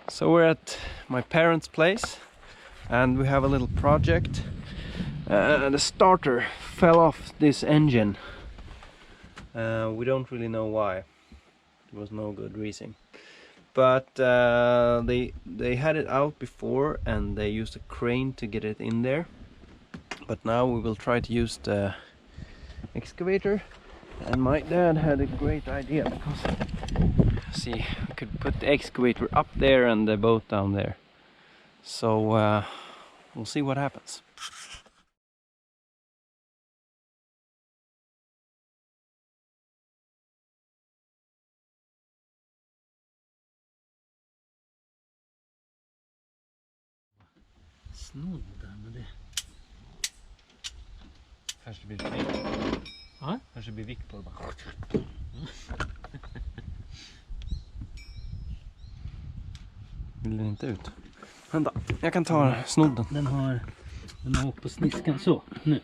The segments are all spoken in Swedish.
So we're at my parents' place and we have a little project. The starter fell off this engine. We don't really know why. There was no good reason. But they had it out before and they used a crane to get it in there. But now we will try to use the excavator. And my dad had a great idea because, see, we could put the excavator up there and the boat down there. So we'll see what happens. Snodd där med det. Kanske blir vikt. Ja? Kanske blir vikt på det bara. Vill den inte ut? Vänta, jag kan ta snodden. Den har åkt på sniskan så, nu.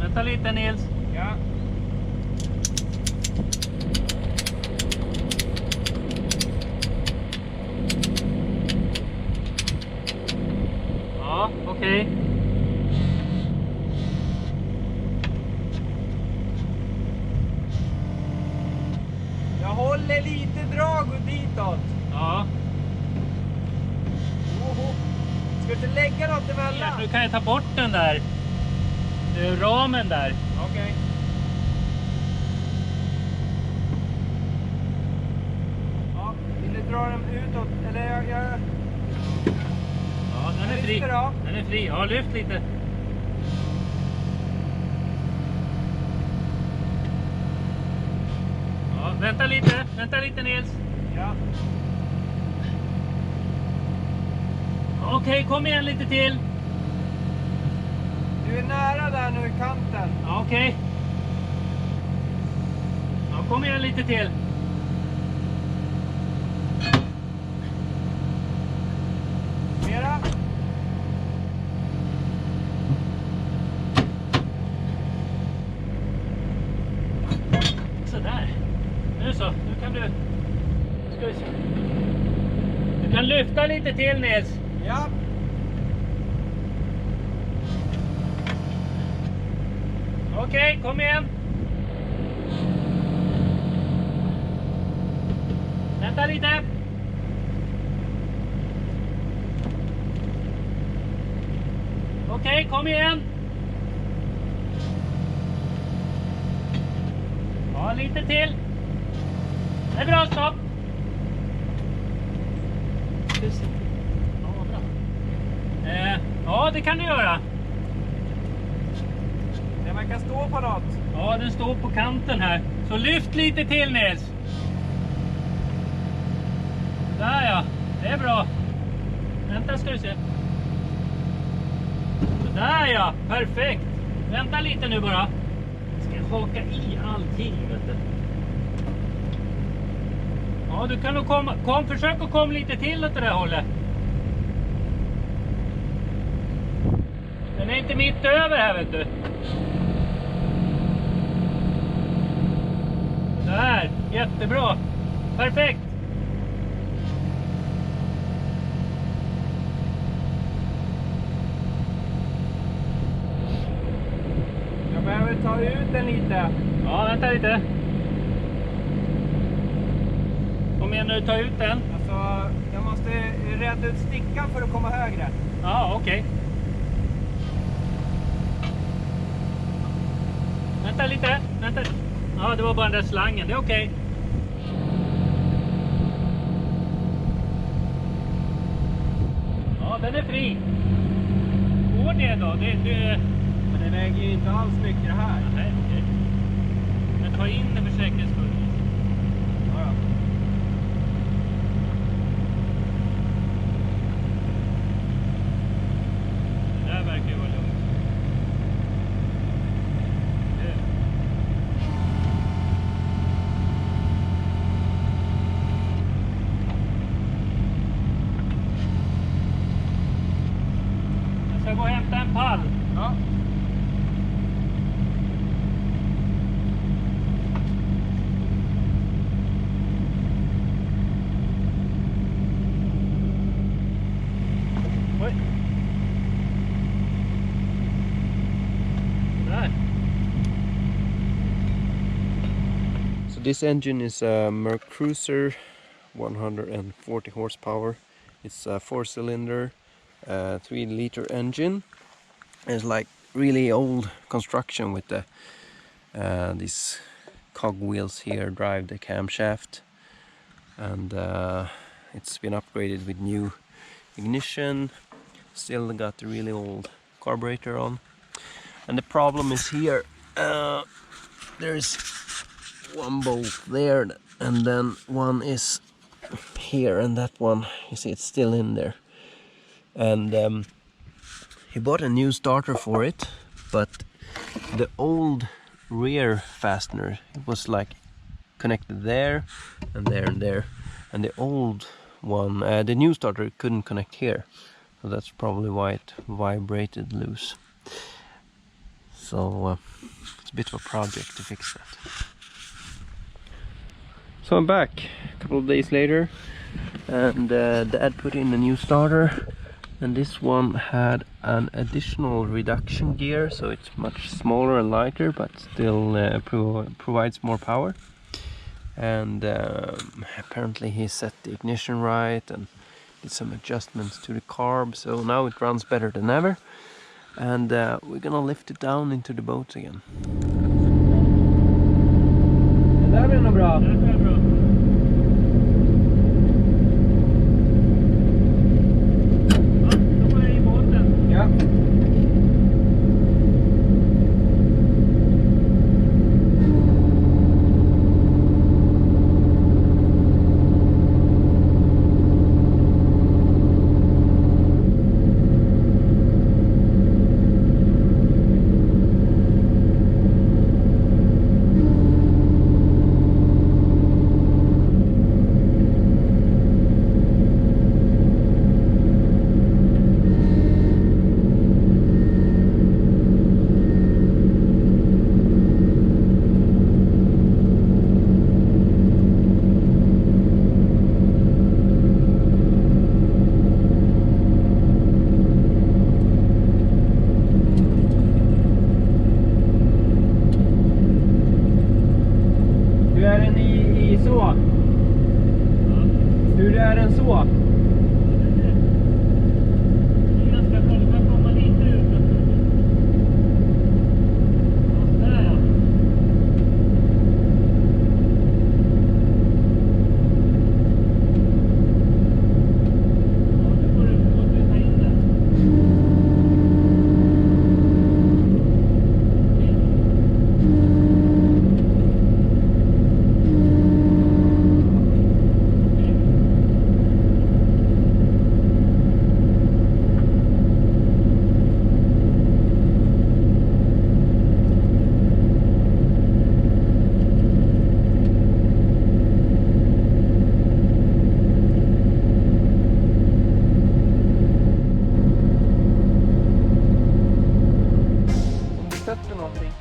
Vänta lite Nils. Ja. Ja, okej. Jag håller lite drag och ditåt. Ja. Oho. Ska du inte lägga något emellan? Nu kan jag ta bort den där. Ramen där. Okej. Ja, vill du dra den utåt? Eller jag... Ja, den är fri. Den är fri. Ja, lyft lite. Ja, vänta lite Nils. Ja. Okej, kom igen lite till. Du är nära där nu i kanten. Ja, okej. Ja, kom igen lite till. Mera. Sådär. Nu så, nu kan du... Ska vi se. Du kan lyfta lite till Nils. Ja. Okej, kom igen. Vänta lite. Okej, kom igen. Ja, lite till. Det är bra, stopp. Ja, bra. Ja, det kan du göra. Den verkar stå på något. Ja, den står på kanten här. Så lyft lite till Nils. Där ja, det är bra. Vänta ska du se. Där ja, perfekt. Vänta lite nu bara. Ska jag haka i allting vet du. Ja, du kan nog försök att komma lite till åt det där hållet. Den är inte mitt över här vet du. Där, jättebra. Perfekt. Jag behöver ta ut den lite. Ja, vänta lite. Kom igen nu, ta ut den. Alltså, jag måste rädda ut stickan för att komma högre. Ja, okej. Vänta lite, vänta. Ja, det var bara den där slangen, det är okej. Ja, den är fri. Går det då? Men det väger ju inte alls mycket det här. Nej, okej. Men ta in det för säkerhets skull. Ja, ja. Det där verkar ju vara lugnt. Jag ska gå och hämta lyfta en pall. Ja. Oj. Där. So this engine is a Mercruiser 140 horsepower. It's a 4-cylinder 3-liter engine. It's like really old construction with the these cog wheels here drive the camshaft, and it's been upgraded with new ignition. Still got the really old carburetor on, and the problem is here. There's one bolt there, and then one is here, and that one, you see, it's still in there. And he bought a new starter for it, but the old rear fastener, it was like connected there and there and there, and the old one, the new starter, couldn't connect here, so that's probably why it vibrated loose. So it's a bit of a project to fix that. So I'm back a couple of days later, and Dad put in a new starter, and this one had an additional reduction gear, so it's much smaller and lighter, but still provides more power. And apparently he set the ignition right and did some adjustments to the carb, so now it runs better than ever. And we're gonna lift it down into the boat again. Det där blir nog bra. Det är bra. Ja, då var jag i båten. Ja. Hur är den så? Det är ganska bra, du kan komma lite ut. Ja, där ja. Ja, nu får du ta in den. Sätter någonting.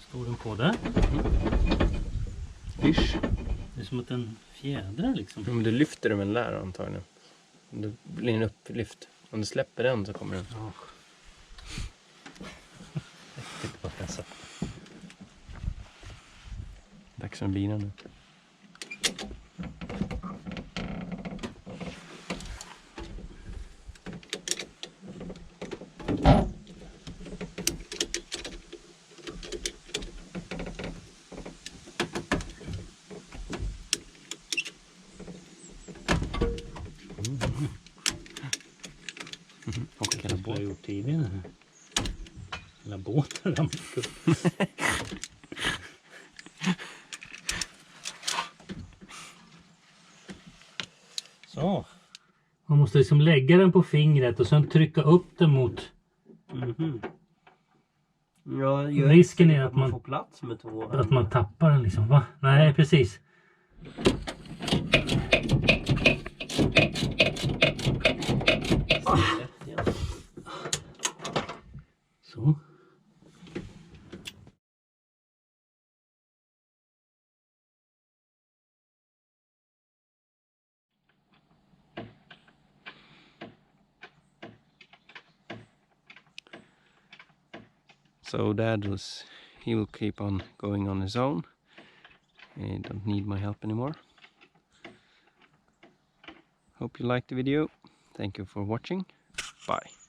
Står den på där? Ish. Det är som att den fjädrar liksom. Men du lyfter den väl där antagligen. Det blir en upplyft. Om du släpper den så kommer den. Ja. Titta på den så. Dags för bilen nu. Hela båten ramlade upp. Så. Man måste liksom lägga den på fingret och sen trycka upp den mot... Ja, risken är att man får plats med två. Att man tappar den liksom, va? Nej, precis. Så. So he will keep on going on his own. He don't need my help anymore. Hope you liked the video. Thank you for watching. Bye.